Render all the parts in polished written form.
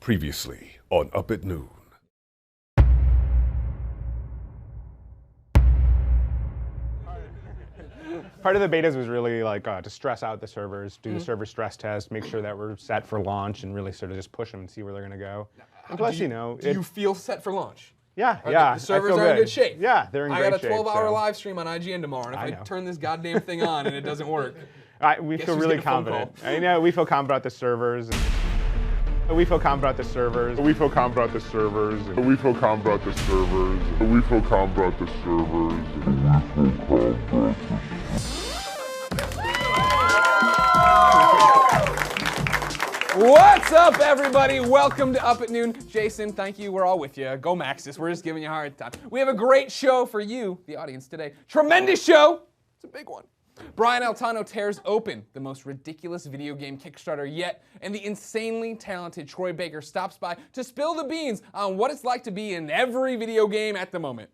Previously on Up at Noon. Part of the betas was really like to stress out the servers, do the server stress test, make sure that we're set for launch, and really sort of just push them and see where they're going to go. And plus, do you feel set for launch? Yeah, The servers are in good shape. Yeah, they're in great shape. I got a 12-hour live stream on IGN tomorrow, and if I turn this goddamn thing on and it doesn't work, we feel really confident. I know we feel confident about the servers. We feel confident about the servers. We feel confident about the servers. We feel confident about the servers. We feel confident about the servers. What's up, everybody? Welcome to Up at Noon. Jason, thank you. We're all with you. Go Maxis. We're just giving you a hard time. We have a great show for you, the audience, today. Tremendous show. It's a big one. Brian Altano tears open the most ridiculous video game Kickstarter yet, and the insanely talented Troy Baker stops by to spill the beans on what it's like to be in every video game at the moment.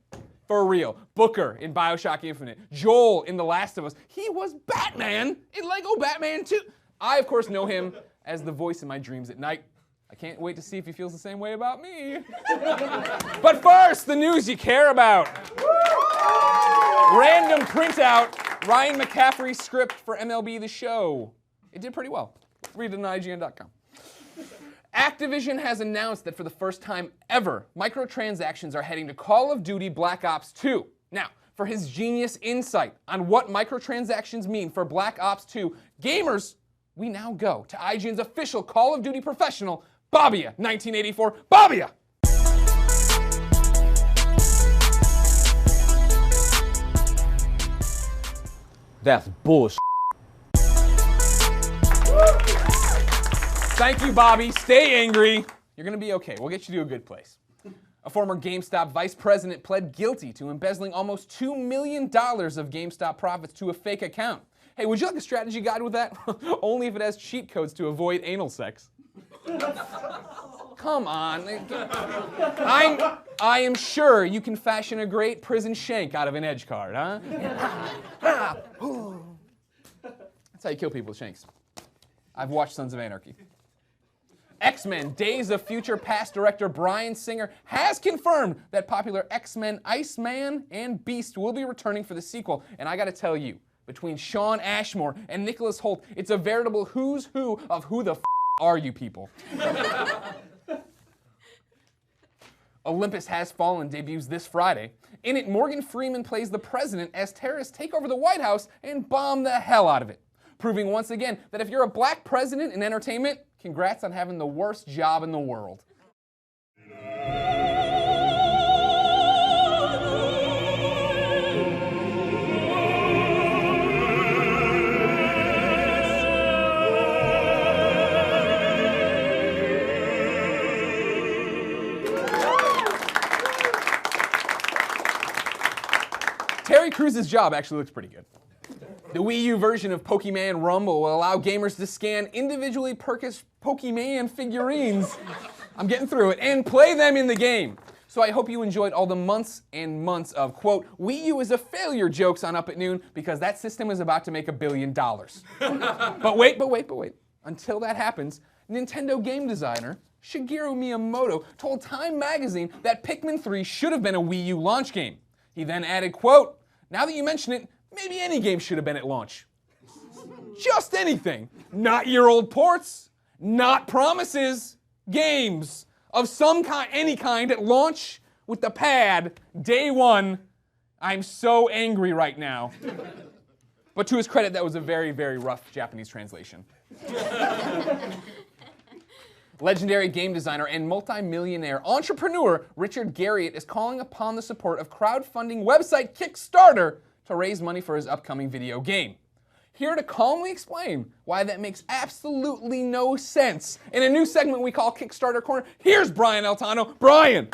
For real. Booker in BioShock Infinite. Joel in The Last of Us. He was Batman in Lego Batman 2. I, of course, know him as the voice in my dreams at night. I can't wait to see if he feels the same way about me. But first, the news you care about. Random printout. Ryan McCaffrey's script for MLB The Show. It did pretty well. Read it on IGN.com. Activision has announced that for the first time ever, microtransactions are heading to Call of Duty Black Ops 2. Now, for his genius insight on what microtransactions mean for Black Ops 2, gamers, we now go to IGN's official Call of Duty professional, Babia, 1984. Babia! That's bullshit. Thank you, Bobby. Stay angry. You're going to be okay. We'll get you to a good place. A former GameStop vice president pled guilty to embezzling almost $2 million of GameStop profits to a fake account. Hey, would you like a strategy guide with that? Only if it has cheat codes to avoid anal sex. Come on. I am sure you can fashion a great prison shank out of an edge card, huh? That's how you kill people with shanks. I've watched Sons of Anarchy. X-Men Days of Future Past director Bryan Singer has confirmed that popular X-Men Iceman and Beast will be returning for the sequel. And I gotta tell you, between Shawn Ashmore and Nicholas Hoult, it's a veritable who's who of who the are you people. Olympus Has Fallen debuts this Friday. In it, Morgan Freeman plays the president as terrorists take over the White House and bomb the hell out of it. Proving once again that if you're a black president in entertainment, congrats on having the worst job in the world. Terry Crews's job actually looks pretty good. The Wii U version of Pokemon Rumble will allow gamers to scan individually purchased Pokemon figurines, I'm getting through it, and play them in the game. So I hope you enjoyed all the months and months of, quote, Wii U is a failure jokes on Up at Noon because that system is about to make $1 billion. But wait. Until that happens, Nintendo game designer Shigeru Miyamoto told Time magazine that Pikmin 3 should have been a Wii U launch game. He then added, quote, now that you mention it, maybe any game should have been at launch. Just anything. Not your old ports, not promises, games of some kind, any kind at launch with the pad, day one. I'm so angry right now. But to his credit, that was a very, very rough Japanese translation. Legendary game designer and multi-millionaire entrepreneur Richard Garriott is calling upon the support of crowdfunding website Kickstarter to raise money for his upcoming video game. Here to calmly explain why that makes absolutely no sense in a new segment we call Kickstarter Corner, here's Brian Altano. Brian!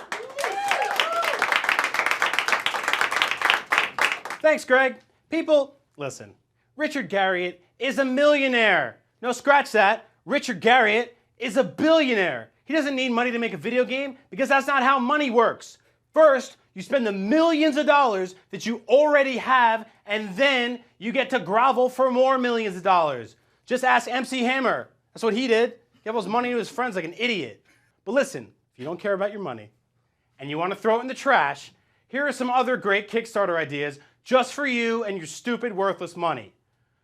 Thanks, Greg. People, listen. Richard Garriott is a millionaire. No, scratch that. Richard Garriott is a billionaire. He doesn't need money to make a video game because that's not how money works. First, you spend the millions of dollars that you already have, and then you get to grovel for more millions of dollars. Just ask MC Hammer. That's what he did. Gave all his money to his friends like an idiot. But listen, if you don't care about your money and you want to throw it in the trash, here are some other great Kickstarter ideas just for you and your stupid, worthless money.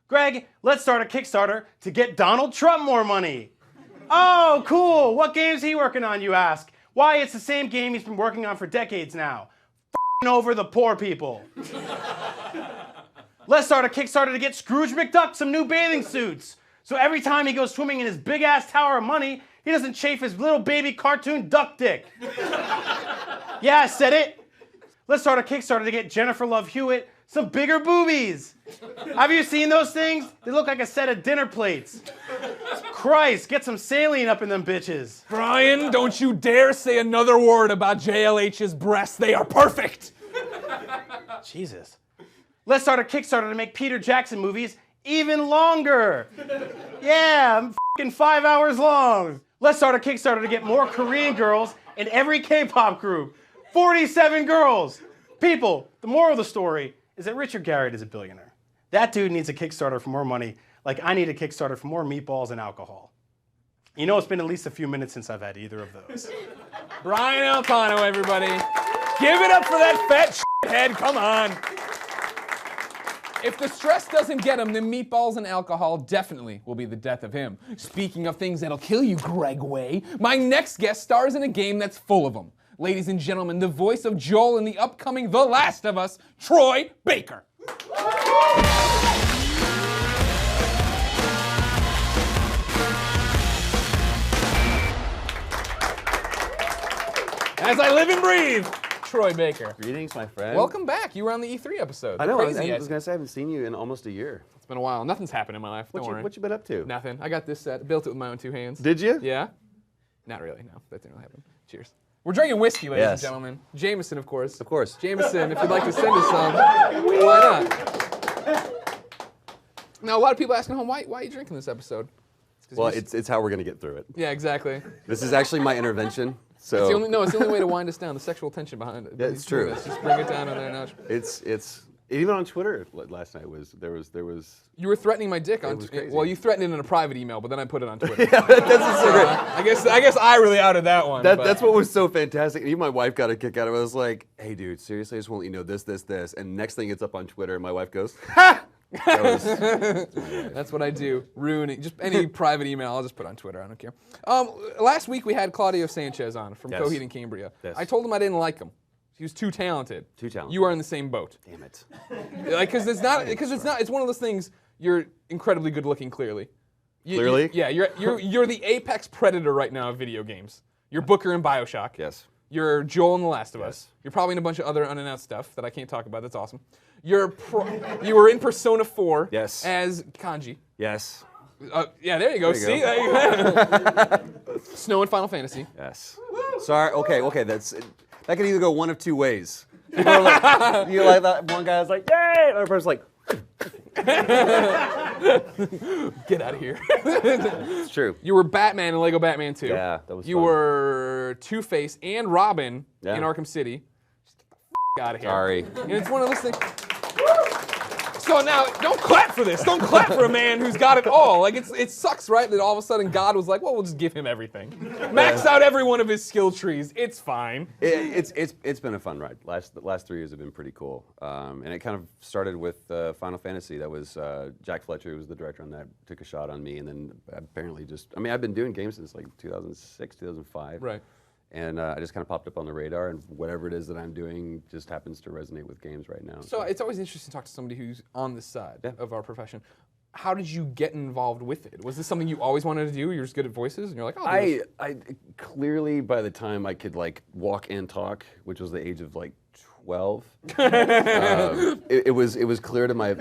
Greg, let's start a Kickstarter to get Donald Trump more money. Oh, cool. What game's he working on, you ask? Why, it's the same game he's been working on for decades now. F***ing over the poor people. Let's start a Kickstarter to get Scrooge McDuck some new bathing suits. So every time he goes swimming in his big-ass tower of money, he doesn't chafe his little baby cartoon duck dick. Yeah, I said it. Let's start a Kickstarter to get Jennifer Love Hewitt some bigger boobies. Have you seen those things? They look like a set of dinner plates. Christ, get some saline up in them bitches. Brian, don't you dare say another word about JLH's breasts. They are perfect. Jesus. Let's start a Kickstarter to make Peter Jackson movies even longer. Yeah, I'm f***ing 5 hours long. Let's start a Kickstarter to get more Korean girls in every K-pop group. 47 girls. People, the moral of the story is that Richard Garriott is a billionaire. That dude needs a Kickstarter for more money, like I need a Kickstarter for more meatballs and alcohol. You know, it's been at least a few minutes since I've had either of those. Brian Altano, everybody. Give it up for that fat head. Come on. If the stress doesn't get him, then meatballs and alcohol definitely will be the death of him. Speaking of things that'll kill you, Greg Way, my next guest stars in a game that's full of them. Ladies and gentlemen, the voice of Joel in the upcoming The Last of Us, Troy Baker. As I live and breathe, Troy Baker. Greetings, my friend. Welcome back. You were on the E3 episode. I know. I was Crazy. going to say I haven't seen you in almost a year. It's been a while. Nothing's happened in my life. Don't worry. What you been up to? Nothing. I got this set. Built it with my own 2 hands. Did you? Yeah. Not really. No, that didn't really happen. Cheers. We're drinking whiskey, ladies and Yes. gentlemen. Jameson, of course. Of course. Jameson, if you'd like to send us some, why not? Now, a lot of people asking home, why are you drinking this episode? Well, it's how we're going to get through it. Yeah, exactly. This is actually my intervention. So It's the only way to wind us down. The sexual tension behind it. Yeah, it's true. Just bring it down on there a notch. it's even on Twitter last night there was. You were threatening my dick on. was crazy. Well, you threatened it in a private email, but then I put it on Twitter. That's so great. I guess I really outed that one. but- That's what was so fantastic. And even my wife got a kick out of it. I was like, "Hey, dude, seriously, I just want to let you know this." And next thing it's up on Twitter, and my wife goes, "Ha!" That's what I do. Ruining just any private email, I'll just put on Twitter. I don't care. Last week we had Claudio Sanchez on from Yes. Coheed and Cambria. Yes. I told him I didn't like him. He was too talented. Too talented. You are in the same boat. Damn it. Because it's one of those things. You're incredibly good looking. Clearly. Clearly? You're the apex predator right now of video games. You're Booker in BioShock. Yes. You're Joel in The Last of Us. Yes. You're probably in a bunch of other unannounced stuff that I can't talk about. That's awesome. You were in Persona 4 Yes. as Kanji. Yes. Yeah, there you go. There you See? go. There you go. Snow in Final Fantasy. Yes. Sorry. Okay. That could either go one of two ways. People are like, you like that one guy's like, yay! Another person's like, Get out of here. it's true. You were Batman in Lego Batman 2. Yeah, that was You fun. were Two-Face and Robin Yeah. in Arkham City. Just get the out of here. Sorry. And it's one of those things. So now, don't clap for this. Don't clap for a man who's got it all. Like it sucks, right? That all of a sudden God was like, well, we'll just give him everything. Max out every one of his skill trees. It's fine. It's been a fun ride. The last 3 years have been pretty cool. And it kind of started with Final Fantasy. That was Jack Fletcher, who was the director on that, took a shot on me, and then apparently I've been doing games since like 2006, 2005. Right. And I just kind of popped up on the radar, and whatever it is that I'm doing just happens to resonate with games right now. So it's always interesting to talk to somebody who's on this side Yeah. of our profession. How did you get involved with it? Was this something you always wanted to do? You're just good at voices, and you're like, oh, I clearly, by the time I could like walk and talk, which was the age of like 12, it was clear to my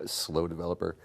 slow developer.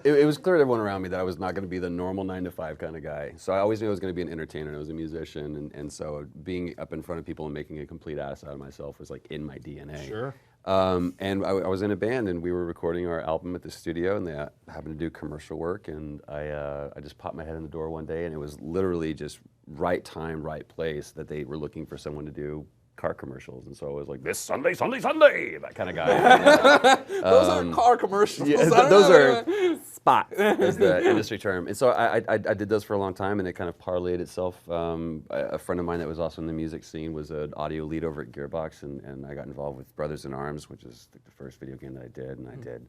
It was clear to everyone around me that I was not going to be the normal 9-to-5 kind of guy. So I always knew I was going to be an entertainer, and I was a musician, and so being up in front of people and making a complete ass out of myself was like in my DNA. Sure. And I was in a band, and we were recording our album at the studio, and they happened to do commercial work, and I just popped my head in the door one day, and it was literally just right time, right place that they were looking for someone to do car commercials, and so I was like, this Sunday, that kind of guy. Those aren't car commercials. Yeah, I don't those know. are spot is the industry term. And so I did those for a long time, and it kind of parlayed itself. A friend of mine that was also in the music scene was an audio lead over at Gearbox, and I got involved with Brothers in Arms, which is the first video game that I did, and I did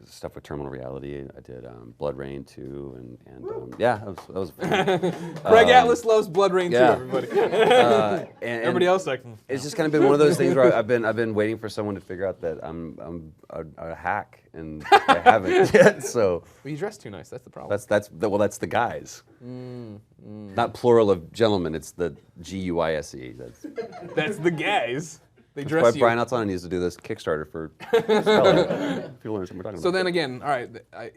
stuff with Terminal Reality. I did Blood Rain 2, and yeah, that was fun. Greg Atlas loves Blood Rain 2, yeah. everybody. And Everybody else like. it's just kind of been one of those things where I've been waiting for someone to figure out that I'm a hack, and I haven't yet. So Well, you dress too nice. That's the problem. that's the guys. Not plural of gentlemen. It's the G-U-I-S-E. That's the guys. They That's dress why you. Brian Altano needs to do this Kickstarter for spelling. People understand what we're talking So about. then again, all right,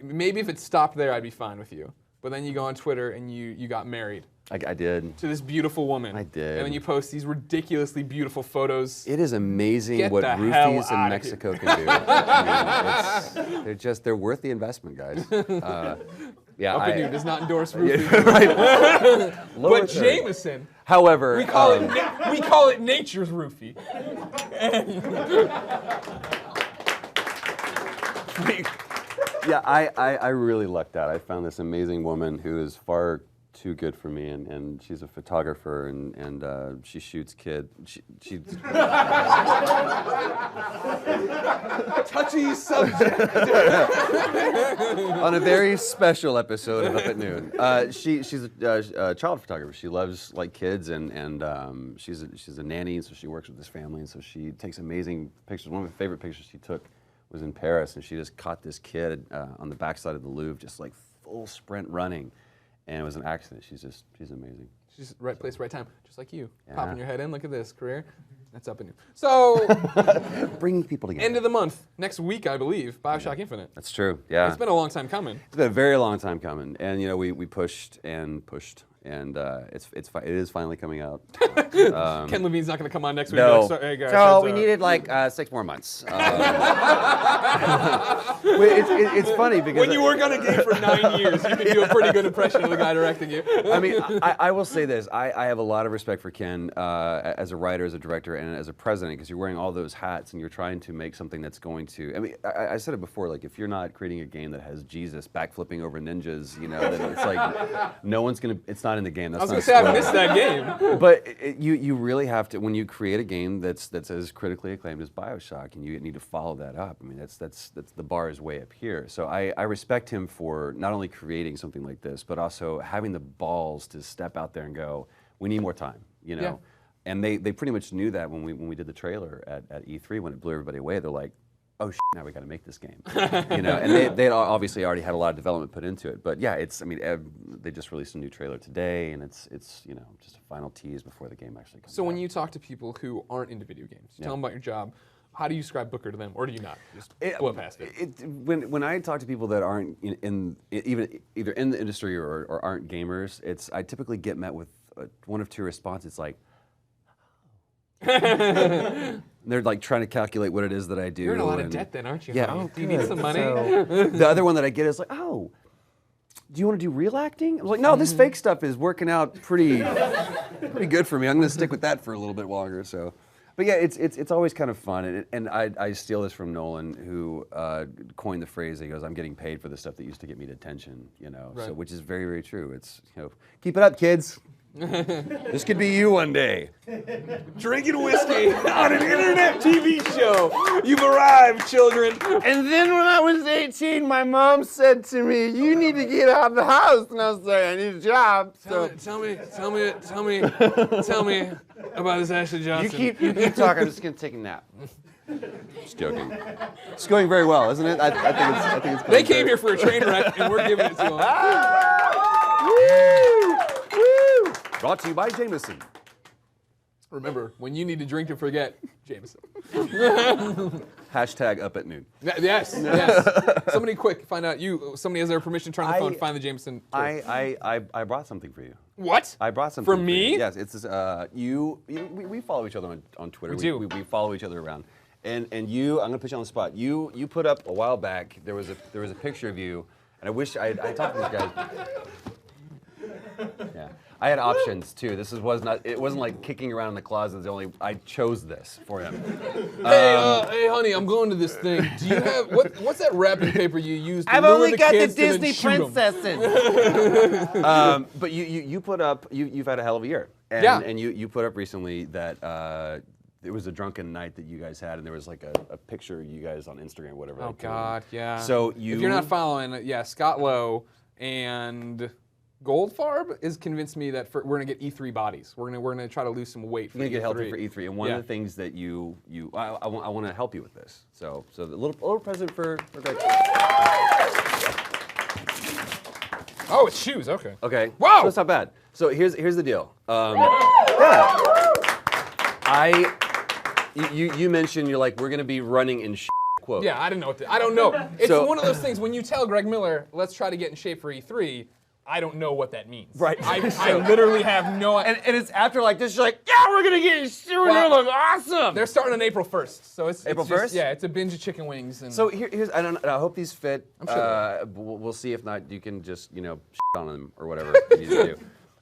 maybe if it stopped there, I'd be fine with you. But then you go on Twitter and you got married I did. to this beautiful woman. I did. And then you post these ridiculously beautiful photos. It is amazing Get what the hell roofies in outta Mexico can do. I mean, they're worth the investment, guys. Yeah, Up and New does not endorse roofing. right. Lower But third. Jameson, However, we call it nature's roofie. yeah, I really lucked out. I found this amazing woman who is far too good for me, and she's a photographer, and she shoots kids. She Touchy subject. on a very special episode of Up at Noon. She's a child photographer. She loves like kids, and she's a nanny, so she works with this family, and so she takes amazing pictures. One of my favorite pictures she took was in Paris, and she just caught this kid on the backside of the Louvre, just like full sprint running, and it was an accident. She's amazing. She's right place, right time, just like you. Yeah. Popping your head in, look at this career. That's Up and New. So, Bringing people together. end of the month, next week, I believe, BioShock Infinite. That's true. Yeah. It's been a long time coming. It's been a very long time coming, and we pushed and pushed, and it is finally coming out. Ken Levine's not going to come on next week. No. Like, hey guys, So heads we up." needed like 6 more months. It's funny because When you work on a game for 9 years, you can do a pretty good impression of the guy directing you. I mean, I will say this. I have a lot of respect for Ken as a writer, as a director, and as a president, because you're wearing all those hats and you're trying to make something that's going to. I mean, I said it before. Like, if you're not creating a game that has Jesus backflipping over ninjas, then it's like no one's gonna. It's not in the game. That's I was not going to say, I spoiled. missed that game. But you really have to, when you create a game that's as critically acclaimed as BioShock, and you need to follow that up. I mean, that's the bar is way up here. So I respect him for not only creating something like this, but also having the balls to step out there and go, we need more time, Yeah. And they pretty much knew that when we did the trailer at E3, when it blew everybody away. They're like, oh shit, now we got to make this game, And they obviously already had a lot of development put into it. But yeah, they just released a new trailer today, and it's just a final tease before the game actually comes out. So when you talk to people who aren't into video games, you tell them about your job, how do you describe Booker to them, or do you not? Just blow past it. When I talk to people that aren't even either in the industry or aren't gamers, I typically get met with one of two responses. It's like, they're like trying to calculate what it is that I do. You're in a lot of and- debt then, aren't you? Yeah. honey? Oh, Do you need good. some money? So, the other one that I get is like, oh, do you want to do real acting? I was like, no, this fake stuff is working out pretty good for me. I'm going to stick with that for a little bit longer. So, but yeah, it's always kind of fun, and I steal this from Nolan, who coined the phrase. He goes, "I'm getting paid for the stuff that used to get me attention," Right. So which is very, very true. It's keep it up, kids. This could be you one day. Drinking whiskey on an internet TV show. You've arrived, children. And then when I was 18, my mom said to me, "You need to get out of the house." And I was like, "I need a job." So Tell me about this Ashley you Johnson. keep talking. I'm just gonna take a nap. Just joking. It's going very well, isn't it? I think it's. They came here for a train wreck, and we're giving it to them. Brought to you by Jameson. Remember, when you need to drink to forget, Jameson. Hashtag up at noon. Yes. Somebody quick, find out somebody has their permission, turn on the phone, find the Jameson. I brought something for you. What? I brought something For for me? you. Yes, it's this, we follow each other on Twitter. We do. We follow each other around. And I'm gonna put you on the spot. You put up a while back. There was a picture of you, and I wish I talked to these guys. Yeah, I had options too. It wasn't like kicking around in the closet. I chose this for him. Hey, honey, I'm going to this thing. Do you have what's that wrapping paper you use to I've lure only the got the kids to then Disney shoot 'em? princesses. But you put up. You've had a hell of a year. And, Yeah. And you put up recently that it was a drunken night that you guys had, and there was like a picture of you guys on Instagram, whatever. Oh like, God, yeah. So if you're not following, yeah, Scott Lowe and Goldfarb has convinced me that we're gonna get E3 bodies. We're gonna try to lose some weight. You're gonna get healthy for E3, and one Yeah. of the things that I want to help you with this. So the little present for Greg. Oh, it's shoes. Okay. Okay. Wow. So it's not bad. So here's the deal. Yeah. You mentioned you're like we're gonna be running in quote. Yeah, I didn't know I don't know. It's So- one of those things when you tell Greg Miller, let's try to get in shape for E3. I don't know what that means. Right. I literally have no idea. And it's after like this, you're like, yeah, we're gonna get we're gonna look awesome. They're starting on April 1st, so it's April just- 1st? Yeah, it's a binge of chicken wings. And So here's I hope these fit. I'm sure We'll see if not. You can just shit on them or whatever you need to do.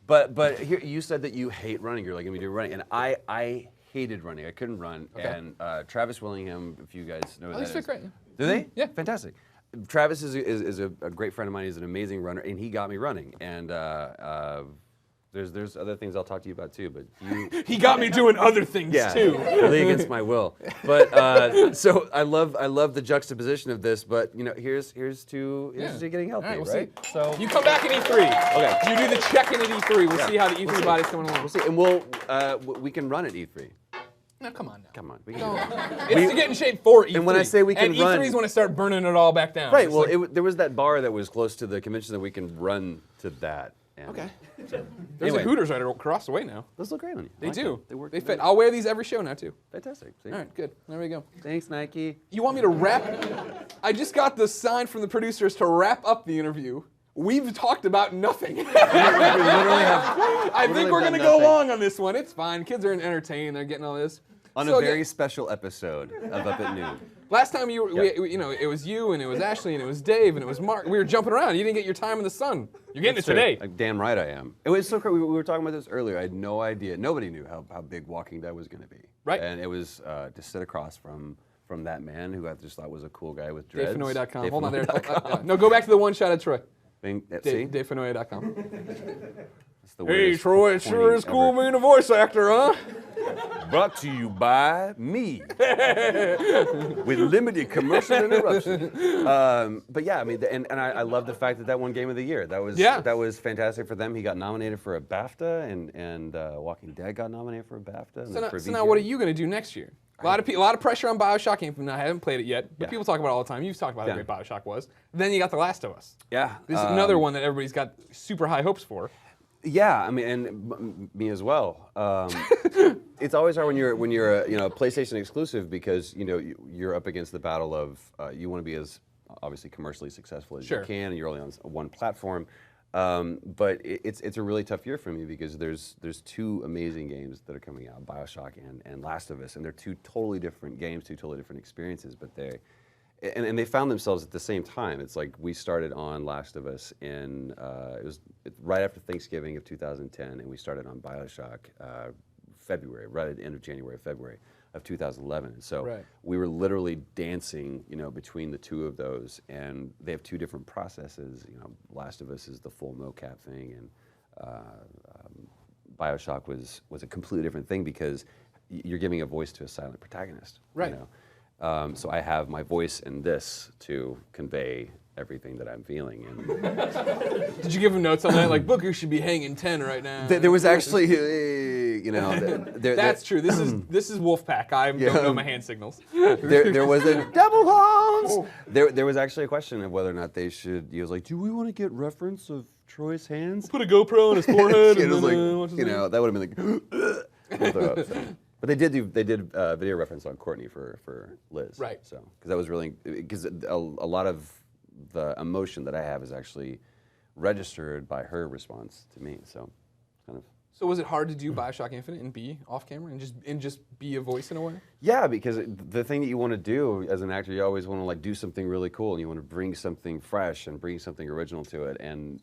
But here you said that you hate running. You're like gonna do running, and I hated running. I couldn't run. Okay. And Travis Willingham, if you guys know who At least that is. fit great. Do they? Yeah. Fantastic. Travis is a great friend of mine. He's an amazing runner, and he got me running. And there's other things I'll talk to you about too. But He got me doing other things yeah, too. really against my will. But so I love the juxtaposition of this. But here's to getting healthy, All right, we'll right? see. So You come back at E3. Okay. You do the check-in at E3. We'll Yeah. see how the E3 We'll see. body's coming along. we'll see, and we can run at E3. No, come on now. Come on, we can. No. It's to get in shape for E3. And when I say we can and run- E3 is when I start burning it all back down. Right. It's Well, like- there was that bar that was close to the convention that we can run to that. And Okay. So, There's anyway, a Hooters right across the way now. those look great on you. I They like do. them. They work. They fit. great. I'll wear these every show now too. Fantastic. See? All right, good. There we go. Thanks, Nike. You want me to wrap? I just got the sign from the producers to wrap up the interview. We've talked about nothing. We literally have I think we're done gonna go nothing. long on this one. It's fine. Kids are entertained. They're getting all this. on So, a very yeah, special episode of Up at Noon. last time you were, Yeah. it was you and it was Ashley and it was Dave and it was Mark. We were jumping around. You didn't get your time in the sun. You're getting it today. Like, damn right I am. It was so crazy. We were talking about this earlier. I had no idea. Nobody knew how big Walking Dead was going to be. Right. And it was to sit across from that man who I just thought was a cool guy with dreads. DaveFenoy.com. Hold on there. DaveFenoy.com. No, go back to the one shot of Troy. See? DaveFenoy.com. It's the Hey, weirdest Troy, it sure pointing is cool ever. being a voice actor, huh? Brought to you by me. With limited commercial interruption. But yeah, I mean, and I love the fact that won Game of the Year. That was fantastic for them. He got nominated for a BAFTA, and Walking Dead got nominated for a BAFTA. And then for So now what are VGA. you going to do next year? A lot of pressure on BioShock Infinite. I haven't played it yet, but Yeah. people talk about it all the time. You've talked about how Yeah. great BioShock was. Then you got The Last of Us. Yeah. This is another one that everybody's got super high hopes for. Yeah, I mean, and me as well. It's always hard when you're a PlayStation exclusive because you're up against the battle of you want to be as obviously commercially successful as Sure. you can, and you're only on one platform. But it's a really tough year for me because there's two amazing games that are coming out, BioShock and Last of Us, and they're two totally different games, two totally different experiences, but they found themselves at the same time. It's like we started on Last of Us in it was right after Thanksgiving of 2010, and we started on BioShock February, right at the end of January, February of 2011. And so Right. we were literally dancing, between the two of those, and they have two different processes. Last of Us is the full mocap thing, and BioShock was a completely different thing because you're giving a voice to a silent protagonist. Right. So I have my voice in this to convey everything that I'm feeling. And Did you give him notes on that? Like, Booker should be hanging 10 right now. there was actually, That's true. This is Wolfpack. I don't know my hand signals. there was a double clowns. There was actually a question of whether or not they should. He was like, "Do we want to get reference of Troy's hands?" Put a GoPro on his forehead. It and was then, like, watch his that would have been like, we'll throw up, so. But they did video reference on Courtney for Liz. Right. So because that was really because a lot of the emotion that I have is actually registered by her response to me. So kind of. So was it hard to do BioShock Infinite and be off camera and just be a voice in a way? Yeah, because the thing that you want to do as an actor, you always want to do something really cool, and you want to bring something fresh and bring something original to it. And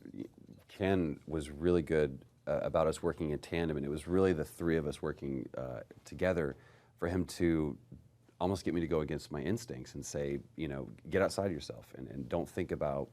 Ken was really good about us working in tandem, and it was really the three of us working together for him to almost get me to go against my instincts and say, you know, get outside of yourself and don't think about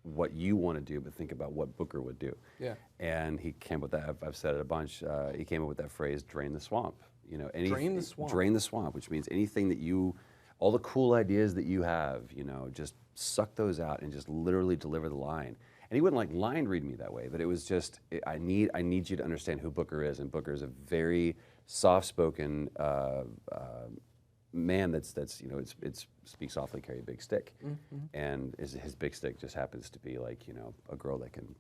what you want to do, but think about what Booker would do. Yeah. And he came up with that. I've said it a bunch. He came up with that phrase, "Drain the swamp." You know, Drain the swamp. Drain the swamp, which means anything that you, all the cool ideas that you have, you know, just suck those out and just literally deliver the line. And he wouldn't like line read me that way, but it was just, I need you to understand who Booker is, and Booker is a very soft-spoken man that's you know, it's speak softly, carry a big stick, and his big stick just happens to be like, you know, a girl that can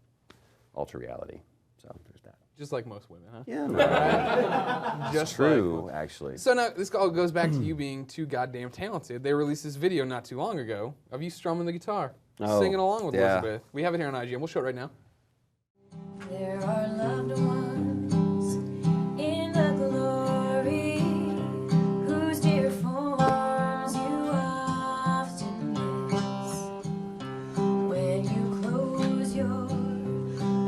alter reality. So there's that. Just like most women, huh? Yeah, no, Just true, like actually. So now this all goes back to you being too goddamn talented. They released this video not too long ago of you strumming the guitar, singing along with Elizabeth. We have it here on IGN. We'll show it right now. There are loved ones in the glory whose dear forms you often miss when you close your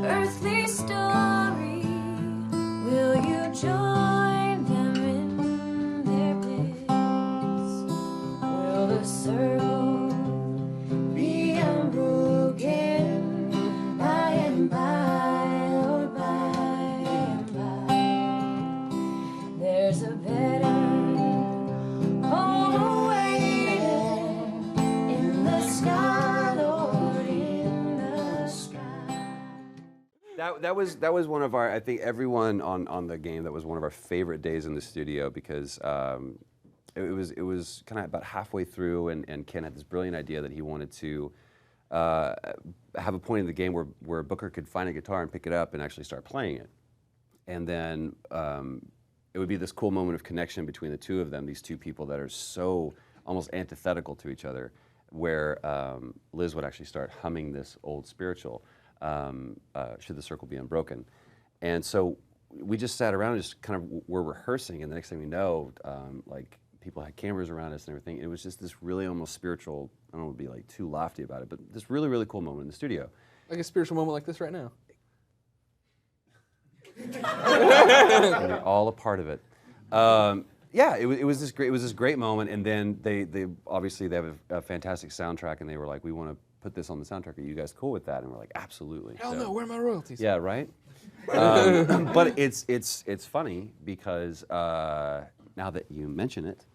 earthly story. Will you join them in their bliss? Will the circle be unbroken by and by, Lord, by and by? There's a better home awaiting in the sky, Lord, in the sky. That was one of our, I think everyone on the game, that was one of our favorite days in the studio, because it was kind of about halfway through, and Ken had this brilliant idea that he wanted to have a point in the game where Booker could find a guitar and pick it up and actually start playing it. And then it would be this cool moment of connection between the two of them, these two people that are so almost antithetical to each other, where Liz would actually start humming this old spiritual, Should the Circle Be Unbroken. And so we just sat around and just kind of were rehearsing, and the next thing we know, like, people had cameras around us and everything. It was just this really almost spiritual, I don't want to be like too lofty about it, but this really, really cool moment in the studio. Like a spiritual moment like this right now. And you're all a part of it. Yeah, it was this great moment, and then they obviously they have a fantastic soundtrack, and they were like, we want to put this on the soundtrack. Are you guys cool with that? And we're like, absolutely. Hell no, where are my royalties? Yeah, right. But it's funny because now that you mention it,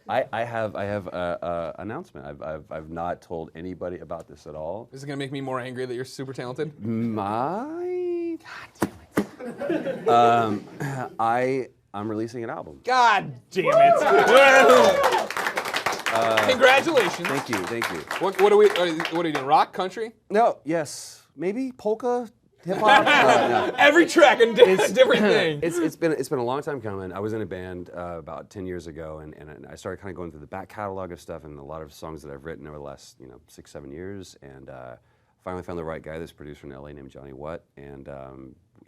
I have a announcement. I've not told anybody about this at all. Is it gonna make me more angry that you're super talented? God damn it. I'm releasing an album. God damn it! Congratulations. Thank you. What are you doing? Rock, country? No, yes, maybe polka, hip hop. No. Every track and a different thing. It's been a long time coming. I was in a band about 10 years ago, and I started kind of going through the back catalog of stuff and a lot of songs that I've written over the last 6-7 years, and finally found the right guy, this producer in LA named Johnny Watt, and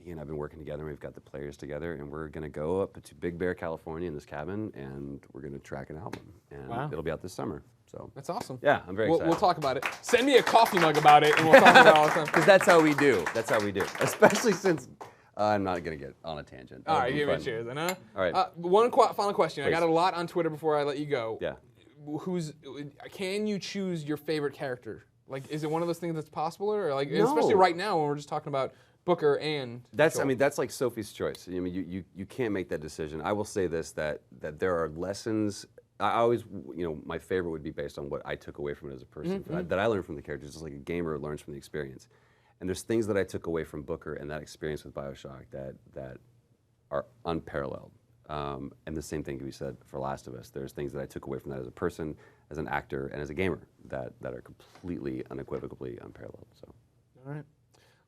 he and I've been working together, and we've got the players together, and we're gonna go up to Big Bear, California in this cabin, and we're gonna track an album, and it'll be out this summer. So that's awesome. Yeah, I'm very excited. We'll talk about it. Send me a coffee mug about it, and we'll talk about it all the time. Because that's how we do. That's how we do. Especially since I'm not gonna get on a tangent. All right, give me a cheers then, huh? All right. One final question. Please. I got a lot on Twitter before I let you go. Yeah. Can you choose your favorite character? Like, is it one of those things that's possible, or like, No. especially right now when we're just talking about Booker and That's Joel? that's like Sophie's choice. I mean, you can't make that decision. I will say this, that there are lessons. I always, my favorite would be based on what I took away from it as a person, that I learned from the characters, just like a gamer learns from the experience. And there's things that I took away from Booker and that experience with BioShock that are unparalleled. And the same thing can be said for Last of Us. There's things that I took away from that as a person, as an actor, and as a gamer that are completely, unequivocally unparalleled. So. All right.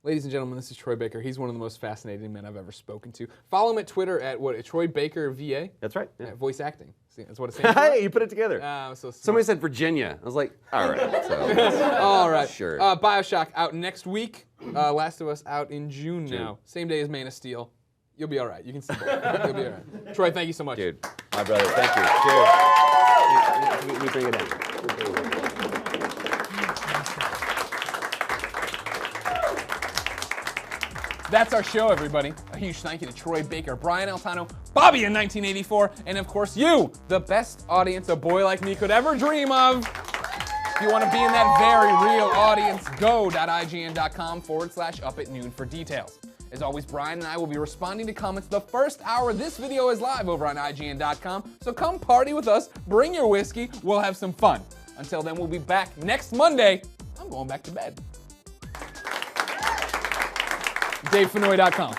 Ladies and gentlemen, this is Troy Baker. He's one of the most fascinating men I've ever spoken to. Follow him at Twitter at Troy Baker VA. That's right. Yeah. Voice acting. See, that's what it stands for. Hey, you put it together. So Somebody said Virginia. I was like, all right. So. All right. Sure. BioShock out next week. Last of Us out in June now. Same day as Man of Steel. You'll be all right. You can see both. You'll be all right. Troy, thank you so much. Dude, my brother, thank you. Cheers. We bring it in. That's our show, everybody. A huge thank you to Troy Baker, Brian Altano, Bobby in 1984, and of course you, the best audience a boy like me could ever dream of. If you want to be in that very real audience, go.ign.com/up-at-noon for details. As always, Brian and I will be responding to comments the first hour this video is live over on IGN.com, so come party with us, bring your whiskey, we'll have some fun. Until then, we'll be back next Monday. I'm going back to bed. DaveFenoy.com.